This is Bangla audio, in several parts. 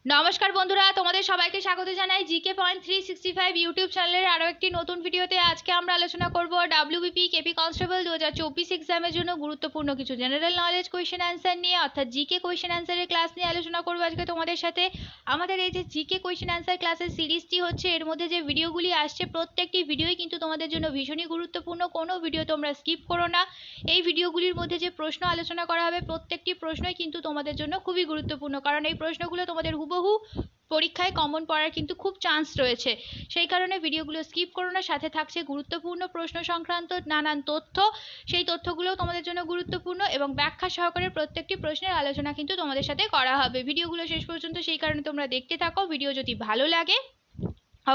নমস্কার বন্ধুরা, তোমাদের সবাইকে স্বাগত জানাই জিকে পয়েন্ট 365 ইউটিউব চ্যানেলের আরও একটি নতুন ভিডিওতে। আজকে আমরা আলোচনা করব ডাব্লিউবিপি কেপি কনস্টেবল 2024 এক্সামের জন্য গুরুত্বপূর্ণ কিছু জেনারেল নলেজ কোয়েশ্চেন অ্যান্সার নিয়ে, অর্থাৎ জিকে কোয়েশ্চেন অ্যান্সারের ক্লাস নিয়ে আলোচনা করবো আজকে তোমাদের সাথে। আমাদের এই যে জিকে কোয়েশ্চেন অ্যান্সার ক্লাসের সিরিজটি হচ্ছে, এর মধ্যে যে ভিডিওগুলি আসছে প্রত্যেকটি ভিডিওই কিন্তু তোমাদের জন্য ভীষণই গুরুত্বপূর্ণ। কোনো ভিডিও তোমরা স্কিপ করো না। এই ভিডিওগুলির মধ্যে যে প্রশ্ন আলোচনা করা হবে প্রত্যেকটি প্রশ্নই কিন্তু তোমাদের জন্য খুবই গুরুত্বপূর্ণ, কারণ এই প্রশ্নগুলো তোমাদের হুবহু পরীক্ষায় কমন পড়ার কিন্তু খুব চান্স রয়েছে। সেই কারণে ভিডিওগুলো স্কিপ করো না। সাথে থাকছে গুরুত্বপূর্ণ প্রশ্ন সংক্রান্ত নানান তথ্য, সেই তথ্যগুলো তোমাদের জন্য গুরুত্বপূর্ণ এবং ব্যাখ্যা সহকারে প্রত্যেকটি প্রশ্নের আলোচনা কিন্তু তোমাদের সাথে করা হবে। ভিডিওগুলো শেষ পর্যন্ত সেই কারণে তোমরা দেখতে থাকো। ভিডিও যদি ভালো লাগে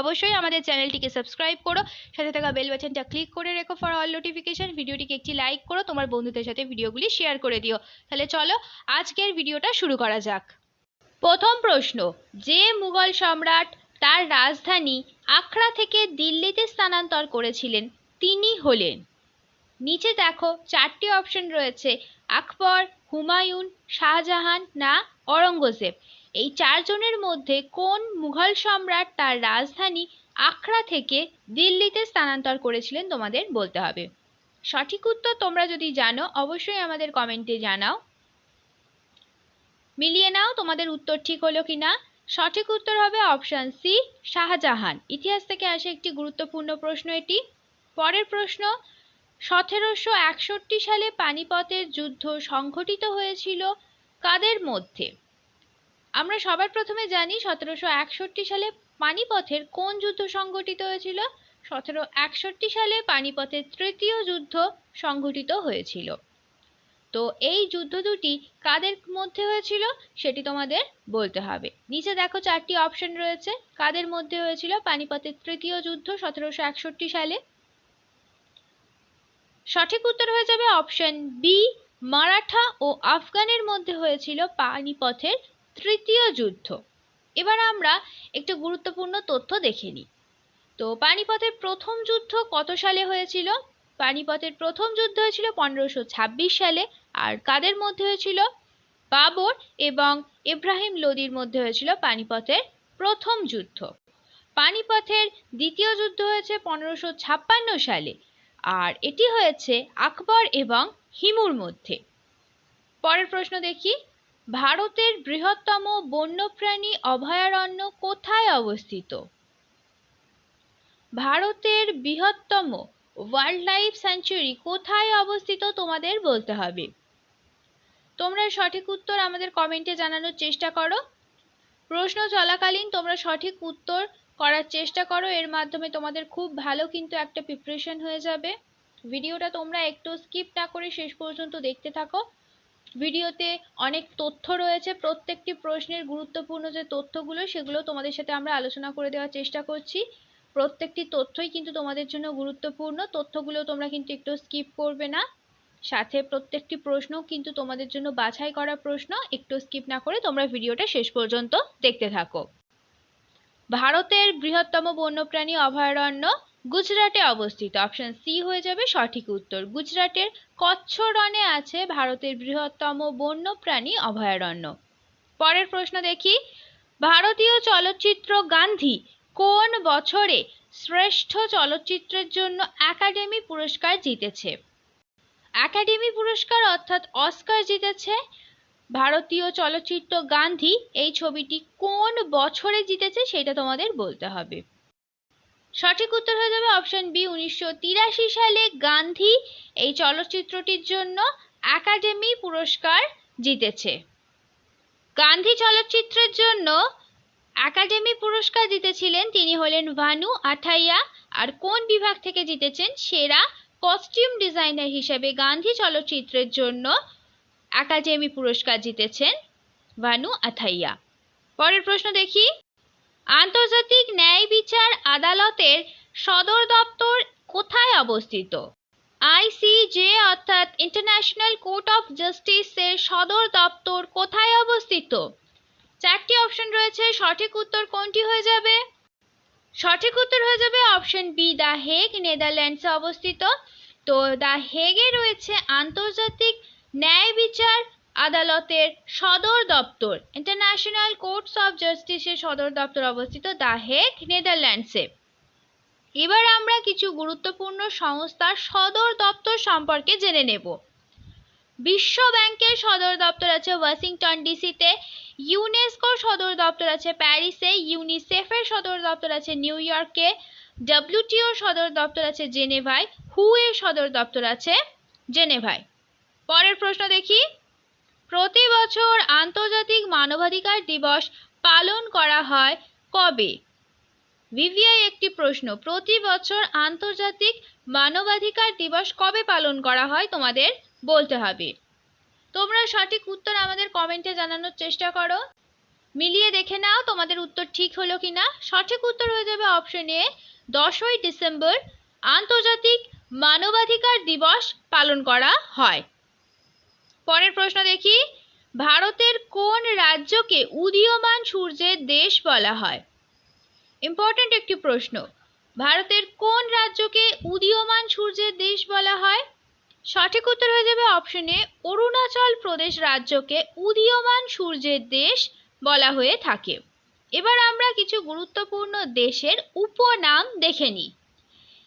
অবশ্যই আমাদের চ্যানেলটিকে সাবস্ক্রাইব করো, সাথে থাকা বেল বাটনটা ক্লিক করে রেখো ফর অল নোটিফিকেশন। ভিডিওটিকে একটি লাইক করো, তোমার বন্ধুদের সাথে ভিডিওগুলি শেয়ার করে দিও। তাহলে চলো আজকের ভিডিওটা শুরু করা যাক। প্রথম প্রশ্ন, যে মুঘল সম্রাট তার রাজধানী আগ্রা থেকে দিল্লিতে স্থানান্তর করেছিলেন তিনি হলেন। নিচে দেখো চারটি অপশন রয়েছে, আকবর, হুমায়ুন, শাহজাহান না অরঙ্গজেব। এই চারজনের মধ্যে কোন মুঘল সম্রাট তার রাজধানী আগ্রা থেকে দিল্লিতে স্থানান্তর করেছিলেন তোমাদের বলতে হবে। সঠিক উত্তর তোমরা যদি জানো অবশ্যই আমাদের কমেন্টে জানাও। মিলিয়ে নাও তোমাদের উত্তর ঠিক হলো কিনা। সঠিক উত্তর হবে অপশন সি, শাহজাহান। ইতিহাস থেকে আসে একটি গুরুত্বপূর্ণ প্রশ্ন এটি। পরের প্রশ্ন, 1761 সালে পানিপথের যুদ্ধ সংঘটিত হয়েছিল কাদের মধ্যে? আমরা সবার প্রথমে জানি 1761 সালে পানিপথের কোন যুদ্ধ সংঘটিত হয়েছিল? 1761 সালে পানিপথের তৃতীয় যুদ্ধ সংঘটিত হয়েছিল। তো এই যুদ্ধ দুটি কাদের মধ্যে হয়েছিল সেটি তোমাদের বলতে হবে। নিচে দেখো চারটি অপশন রয়েছে, কাদের মধ্যে হয়েছিল পানিপথের তৃতীয় যুদ্ধ 1761 সালে? সঠিক উত্তর হয়ে যাবে অপশন বি, মারাঠা ও আফগানের মধ্যে হয়েছিল পানিপথের তৃতীয় যুদ্ধ। এবার আমরা একটু গুরুত্বপূর্ণ তথ্য দেখে নিই। তো পানিপথের প্রথম যুদ্ধ কত সালে হয়েছিল? পানিপথের প্রথম যুদ্ধ হয়েছিল 1526 সালে। আর কাদের মধ্যে হয়েছিল? বাবর এবং ইব্রাহিম লোদির মধ্যে হয়েছিল পানিপথের প্রথম যুদ্ধ। পানিপথের দ্বিতীয় যুদ্ধ হয়েছে 1556 সালে, আর এটি হয়েছে আকবর এবং হিমুর মধ্যে। পরের প্রশ্ন দেখি, ভারতের বৃহত্তম বন্যপ্রাণী অভয়ারণ্য কোথায় অবস্থিত? ভারতের বৃহত্তম ওয়াইল্ড লাইফ স্যাংচুয়ারি কোথায় অবস্থিত তোমাদের বলতে হবে। তোমরা সঠিক উত্তর আমাদের কমেন্টে জানানোর চেষ্টা করো। প্রশ্ন চলাকালীন তোমরা সঠিক উত্তর করার চেষ্টা করো, এর মাধ্যমে তোমাদের খুব ভালো কিন্তু একটা প্রিপারেশন হয়ে যাবে। ভিডিওটা তোমরা একটু স্কিপ না করে শেষ পর্যন্ত দেখতে থাকো। ভিডিওতে অনেক তথ্য রয়েছে, প্রত্যেকটি প্রশ্নের গুরুত্বপূর্ণ যে তথ্যগুলো সেগুলো তোমাদের সাথে আমরা আলোচনা করে দেওয়ার চেষ্টা করছি। প্রত্যেকটি তথ্যই কিন্তু তোমাদের জন্য গুরুত্বপূর্ণ, তথ্যগুলো তোমরা কিন্তু একটু স্কিপ করবে না। সাথে প্রত্যেকটি প্রশ্ন কিন্তু তোমাদের জন্য বাছাই করা প্রশ্ন, একটু স্কিপ না করে তোমরা ভিডিওটা শেষ পর্যন্ত দেখতে থাকো। ভারতের বৃহত্তম বন্যপ্রাণী অভয়ারণ্য গুজরাটে অবস্থিত। অপশন সি হয়ে যাবে সঠিক উত্তর। গুজরাটের কচ্ছ রণে আছে ভারতের বৃহত্তম বন্যপ্রাণী অভয়ারণ্য। পরের প্রশ্ন দেখি, ভারতীয় চলচ্চিত্র গান্ধী কোন বছরে শ্রেষ্ঠ চলচ্চিত্রের জন্য একাডেমি পুরস্কার জিতেছে? একাডেমি পুরস্কার অর্থাৎ অস্কার জিতেছে ভারতীয় চলচ্চিত্র গান্ধী। এই ছবিটি কোন বছরে জিতেছে সেটা তোমাদের বলতে হবে। সঠিক উত্তর হয়ে যাবে অপশন বি, 1983 সালে গান্ধী এই চলচ্চিত্রটির জন্য একাডেমি পুরস্কার জিতেছে। গান্ধী চলচ্চিত্রের জন্য একাডেমি পুরস্কার জিতেছিলেন তিনি হলেন ভানু আথাইয়া। আর কোন বিভাগ থেকে জিতেছেন? সেরা কস্টিউম ডিজাইনার হিসেবে গান্ধী চলচ্চিত্রের জন্য একাডেমি পুরস্কার জিতেছেন ভানু আথাইয়া। পরের প্রশ্ন দেখি, আন্তর্জাতিক ন্যায় বিচার আদালতের সদর দপ্তর কোথায় অবস্থিত? আইসিজে অর্থাৎ ইন্টারন্যাশনাল কোর্ট অফ জাস্টিসের সদর দপ্তর কোথায় অবস্থিত? চারটি অপশন রয়েছে, সঠিক উত্তর কোনটি হয়ে যাবে? সঠিক উত্তর হয়ে যাবে অপশন বি, দ্য হেগ, নেদারল্যান্ডসে অবস্থিত। তো দ্য হেগে রয়েছে আন্তর্জাতিক ন্যায় বিচার আদালতের সদর দপ্তর, ইন্টারন্যাশনাল কোর্টস অফ জাস্টিসের সদর দপ্তর অবস্থিত দ্য হেগ, নেদারল্যান্ডসে। এবার আমরা কিছু গুরুত্বপূর্ণ সংস্থার সদর দপ্তর সম্পর্কে জেনে নেব। বিশ্ব ব্যাংকের সদর দপ্তর আছে ওয়াশিংটন ডিসিতে, ইউনেস্কোর সদর দপ্তর আছে প্যারিসে, ইউনিসেফের সদর দপ্তর আছে নিউ ইয়র্কে, ডব্লিউটিওর সদর দপ্তর আছে জেনেভায়, হু এর সদর দপ্তর আছে জেনেভায়। পরের প্রশ্ন দেখি, প্রতি বছর আন্তর্জাতিক মানবাধিকার দিবস পালন করা হয় কবে? ভিভিআই একটি প্রশ্ন, প্রতি বছর আন্তর্জাতিক মানবাধিকার দিবস কবে পালন করা হয় তোমাদের বলতে হবে। তোমরা সঠিক উত্তর আমাদের কমেন্টে জানানোর চেষ্টা করো, মিলিয়ে দেখে নাও তোমাদের উত্তর ঠিক হলো কিনা। সঠিক উত্তর হয়ে যাবে অপশন এ, 10ই ডিসেম্বর আন্তর্জাতিক মানবাধিকার দিবস পালন করা হয়। পরের প্রশ্ন দেখি, ভারতের কোন রাজ্যকে উদীয়মান সূর্যের দেশ বলা হয়? ইম্পর্টেন্ট একটি প্রশ্ন, ভারতের কোন রাজ্যকে উদীয়মান সূর্যের দেশ বলা হয়? সঠিক উত্তর হয়ে যাবে অপশন এ, অরুণাচল প্রদেশ রাজ্যকে উদীয়মান সূর্যের দেশ বলা হয়ে থাকে। এবার আমরা কিছু গুরুত্বপূর্ণ দেশের উপনাম দেখে নিই।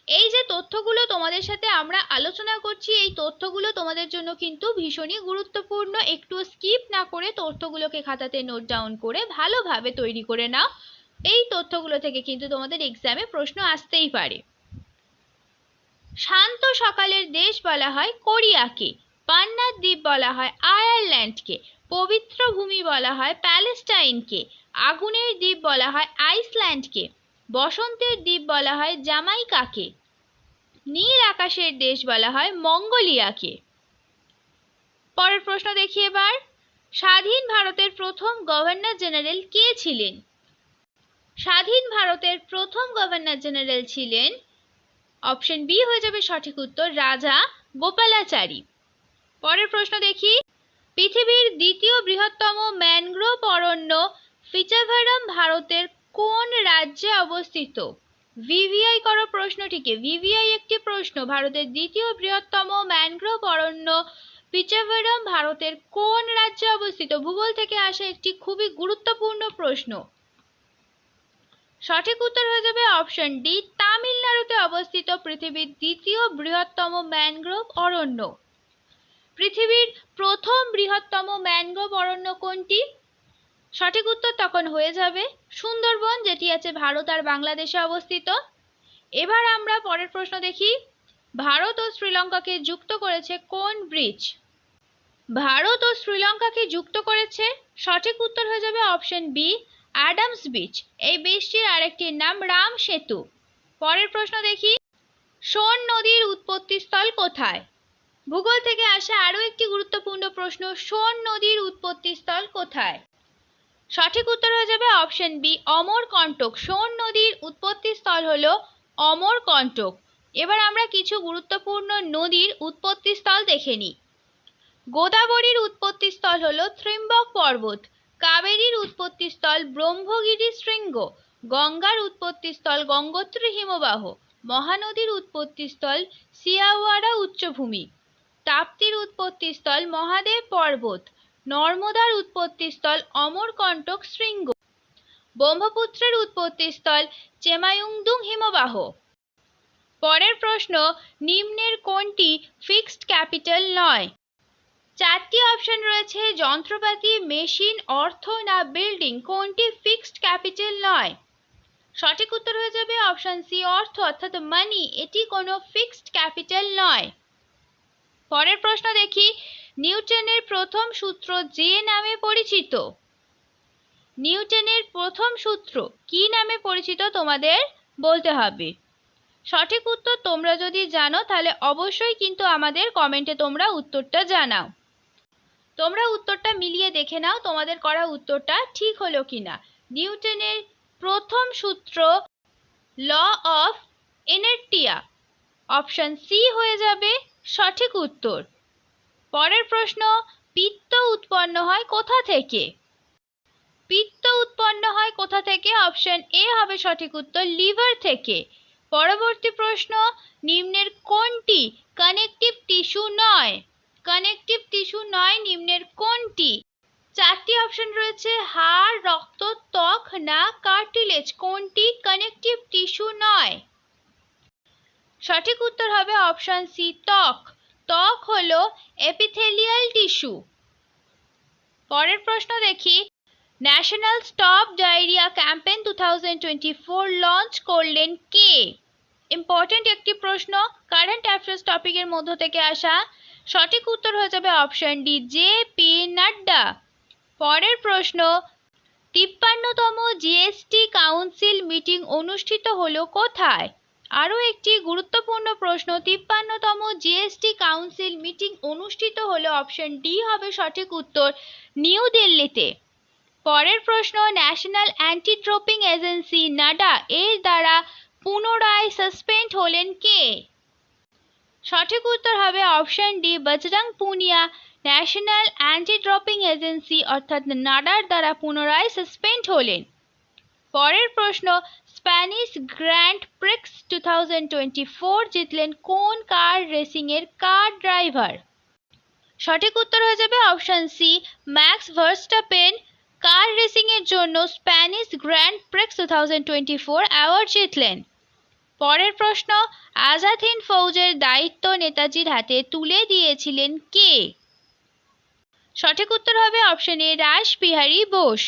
এই যে তথ্যগুলো তোমাদের সাথে আমরা আলোচনা করছি, এই তথ্যগুলো তোমাদের জন্য কিন্তু ভীষণই গুরুত্বপূর্ণ। একটু স্কিপ না করে তথ্যগুলোকে খাতাতে নোট ডাউন করে ভালোভাবে তৈরি করে নাও। এই তথ্যগুলো থেকে কিন্তু তোমাদের এক্সামে প্রশ্ন আসতেই পারে। শান্ত সকালের দেশ বলা হয় কোরিয়াকে, পান্নার দ্বীপ বলা হয় আয়ারল্যান্ডকে, পবিত্র ভূমি বলা হয় প্যালেস্টাইনকে, আগুনের দ্বীপ বলা হয় আইসল্যান্ডকে, বসন্তের দ্বীপ বলা হয় জামাইকাকে, নীল আকাশের দেশ বলা হয় মঙ্গোলিয়াকে। পরের প্রশ্ন দেখি এবার, স্বাধীন ভারতের প্রথম গভর্নর জেনারেল কে ছিলেন? স্বাধীন ভারতের প্রথম গভর্নর জেনারেল ছিলেন, অপশন বি হয়ে যাবে সঠিক উত্তর, রাজা গোপালাচারী। পরের প্রশ্ন দেখি, পৃথিবীর দ্বিতীয় বৃহত্তম ম্যানগ্রোভ অরণ্য পিচাভারাম ভারতের কোন রাজ্যে অবস্থিত? ভিভিআই করো প্রশ্নটিকে, ভিভিআই একটি প্রশ্ন, ভারতের দ্বিতীয় বৃহত্তম ম্যানগ্রোভ অরণ্য পিচাভারাম ভারতের কোন রাজ্যে অবস্থিত? ভূগোল থেকে আসা একটি খুবই গুরুত্বপূর্ণ প্রশ্ন। সঠিক উত্তর হয়ে যাবে অপশন ডি, তামিলনাড়ুতে অবস্থিত পৃথিবীর দ্বিতীয় বৃহত্তম ম্যানগ্রোভ অরণ্য। পৃথিবীর প্রথম বৃহত্তম ম্যানগ্রোভ অরণ্য কোনটি? সঠিক উত্তর তখন হয়ে যাবে সুন্দরবন, যেটি আছে ভারত আর বাংলাদেশে অবস্থিত। এবার আমরা পরের প্রশ্ন দেখি, ভারত ও শ্রীলঙ্কাকে যুক্ত করেছে কোন ব্রিজ? ভারত ও শ্রীলঙ্কাকে যুক্ত করেছে, সঠিক উত্তর হয়ে যাবে অপশন বি, অ্যাডামস ব্রিজ। এই ব্রিজটির আরেকটি নাম রাম সেতু। পরের প্রশ্ন দেখি, সোন নদীর উৎপত্তিস্থল কোথায়? ভূগোল থেকে আসা আরও একটি গুরুত্বপূর্ণ প্রশ্ন, সোন নদীর উৎপত্তিস্থল কোথায়? সঠিক উত্তর হয়ে যাবে অপশন বি, অমরকন্টক। সোন নদীর উৎপত্তিস্থল হলো অমরকন্টক। এবার আমরা কিছু গুরুত্বপূর্ণ নদীর উৎপত্তিস্থল দেখে নিই। গোদাবরীর উৎপত্তিস্থল হলো ত্রিম্বক পর্বত, কাবেরীর উৎপত্তিস্থল ব্রহ্মগিরি শৃঙ্গ, গঙ্গার উৎপত্তিস্থল গঙ্গোত্রী হিমবাহ, মহানদীর উৎপত্তিস্থল সিয়াওয়ারা উচ্চভূমি, তাপ্তির উৎপত্তিস্থল মহাদেব পর্বত, নর্মদার উৎপত্তিস্থল অমরকন্টক শৃঙ্গ, ব্রহ্মপুত্রের উৎপত্তিস্থল চেমায়ুংদুং হিমবাহ। পরের প্রশ্ন, নিম্নের কোনটি ফিক্সড ক্যাপিটাল নয়? চারটি অপশন রয়েছে, যন্ত্রপাতি, মেশিন, অর্থ না বিল্ডিং, কোনটি ফিক্সড ক্যাপিটাল নয়? সঠিক উত্তর হয়ে যাবে অপশন সি, অর্থ অর্থাৎ মানি, এটি কোনো ফিক্সড ক্যাপিটাল নয়। পরের প্রশ্ন দেখি, নিউটনের প্রথম সূত্র যে নামে পরিচিত? নিউটনের প্রথম সূত্র কি নামে পরিচিত তোমাদের বলতে হবে। সঠিক উত্তর তোমরা যদি জানো তাহলে অবশ্যই কিন্তু আমাদের কমেন্টে তোমরা উত্তরটা জানাও। তোমরা উত্তরটা মিলিয়ে দেখে নাও তোমাদের করা উত্তরটা ঠিক হলো কিনা। নিউটনের প্রথম সূত্র ল অফ ইনার্টিয়া, অপশন সি হয়ে যাবে সঠিক উত্তর। পরের প্রশ্ন, পিত্ত উৎপন্ন হয় কোথা থেকে? পিত্ত উৎপন্ন হয় কোথা থেকে? অপশন এ হবে সঠিক উত্তর, লিভার থেকে। পরবর্তী প্রশ্ন, নিম্নের কোনটি কানেকটিভ টিস্যু নয়? কানেকটিভ টিস্যু নয় নিম্নের কোনটি? চারটি অপশন রয়েছে, হাড়, রক্ত, ত্বক না কার্টিলেজ। কোনটি কানেকটিভ টিস্যু নয়? সঠিক উত্তর হবে অপশন সি, ত্বক। ত্বক হলো এপিথেলিয়াল টিস্যু। পরের প্রশ্ন দেখি, national stop diarrhoea campaign 2024 launch করলেন কে? ইম্পর্টেন্ট একটি প্রশ্ন, কারেন্ট অ্যাফেয়ার্স টপিকের মধ্য থেকে আসা। সঠিক উত্তর হয়ে যাবে অপশন ডি, জে.পি. নাড্ডা। পরের প্রশ্ন, 53তম জিএসটি কাউন্সিল মিটিং অনুষ্ঠিত হলো কোথায়? আরও একটি গুরুত্বপূর্ণ প্রশ্ন, 53তম জিএসটি কাউন্সিল মিটিং অনুষ্ঠিত হলো, অপশন ডি হবে সঠিক উত্তর, নিউ দিল্লিতে। পরের প্রশ্ন, ন্যাশনাল অ্যান্টি ডোপিং এজেন্সি নাডা এর দ্বারা পুনরায় সাসপেন্ড হলেন কে? সঠিক উত্তর হবে option D, Bajrang Punia. National anti doping agency অর্থাৎ নাডার দ্বারা পুনরায় সাসপেন্ড হলেন। পরের প্রশ্ন, স্প্যানিশ গ্র্যান্ড প্রিক্স 2024 জিতলেন কোন কার রেসিং এর কার ড্রাইভার? সঠিক উত্তর হয়ে যাবে option C, Max Verstappen. Car racing এর জন্য স্প্যানিশ গ্র্যান্ড প্রিক্স 2024 অ্যাওয়ার্ড জিতলেন। পরের প্রশ্ন, আজাদ হিন্দ ফৌজের দায়িত্ব নেতাজির হাতে তুলে দিয়েছিলেন কে? সঠিক উত্তর হবে অপশন এ, রাসবিহারী বোস।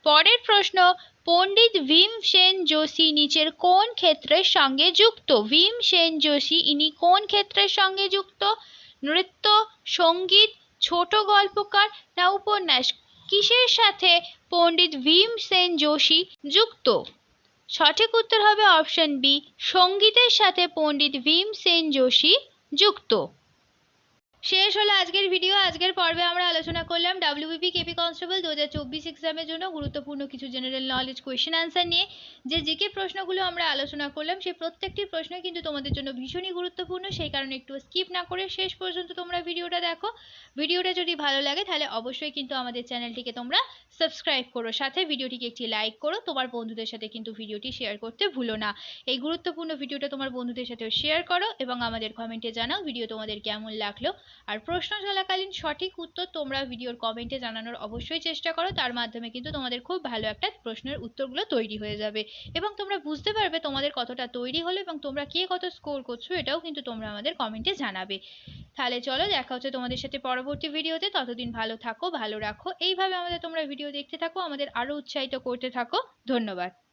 পরের প্রশ্ন, পণ্ডিত ভীমসেন যোশী নিচের কোন ক্ষেত্রের সঙ্গে যুক্ত? ভীমসেন যোশী ইনি কোন ক্ষেত্রের সঙ্গে যুক্ত? নৃত্য, সঙ্গীত, ছোট গল্পকার না উপন্যাস? কিসের সাথে পণ্ডিত ভীমসেন যোশী যুক্ত? সঠিক উত্তর হবে অপশন বি, সঙ্গীতের সাথে পণ্ডিত ভীমসেন যোশী যুক্ত। শেষ হলো আজকের ভিডিও। আজকের পর্বে আমরা আলোচনা করলাম ডাব্লিউবিপি কেপি কনস্টেবল 2024 এক্সামের জন্য গুরুত্বপূর্ণ কিছু জেনারেল নলেজ কোয়েশ্চেন আনসার নিয়ে। যে জিকে প্রশ্নগুলো আমরা আলোচনা করলাম সেই প্রত্যেকটি প্রশ্নই কিন্তু তোমাদের জন্য ভীষণই গুরুত্বপূর্ণ, সেই কারণে একটু স্কিপ না করে শেষ পর্যন্ত তোমরা ভিডিওটা দেখো। ভিডিওটা যদি ভালো লাগে তাহলে অবশ্যই কিন্তু আমাদের চ্যানেলটিকে তোমরা সাবস্ক্রাইব করো, সাথে ভিডিওটিকে একটি লাইক করো, তোমার বন্ধুদের সাথে কিন্তু ভিডিওটি শেয়ার করতে ভুলো না। এই গুরুত্বপূর্ণ ভিডিওটা তোমার বন্ধুদের সাথেও শেয়ার করো এবং আমাদের কমেন্টে জানাও ভিডিও তোমাদের কেমন লাগলো। আর প্রশ্ন চলাকালীন সঠিক উত্তর তোমরা ভিডিওর কমেন্টে জানানোর অবশ্যই চেষ্টা করো, তার মাধ্যমে কিন্তু তোমাদের খুব ভালো একটা প্রশ্নের উত্তরগুলো তৈরি হয়ে যাবে এবং তোমরা বুঝতে পারবে তোমাদের কতটা তৈরি হলো এবং তোমরা কে কত স্কোর করছো, এটাও কিন্তু তোমরা আমাদের কমেন্টে জানাবে। তাহলে চলো, দেখা হচ্ছে তোমাদের সাথে পরবর্তী ভিডিওতে। ততদিন ভালো থাকো, ভালো রাখো, এইভাবে আমাদের তোমরা ভিডিও দেখতে থাকো, আমাদের আরো উৎসাহিত করতে থাকো। ধন্যবাদ।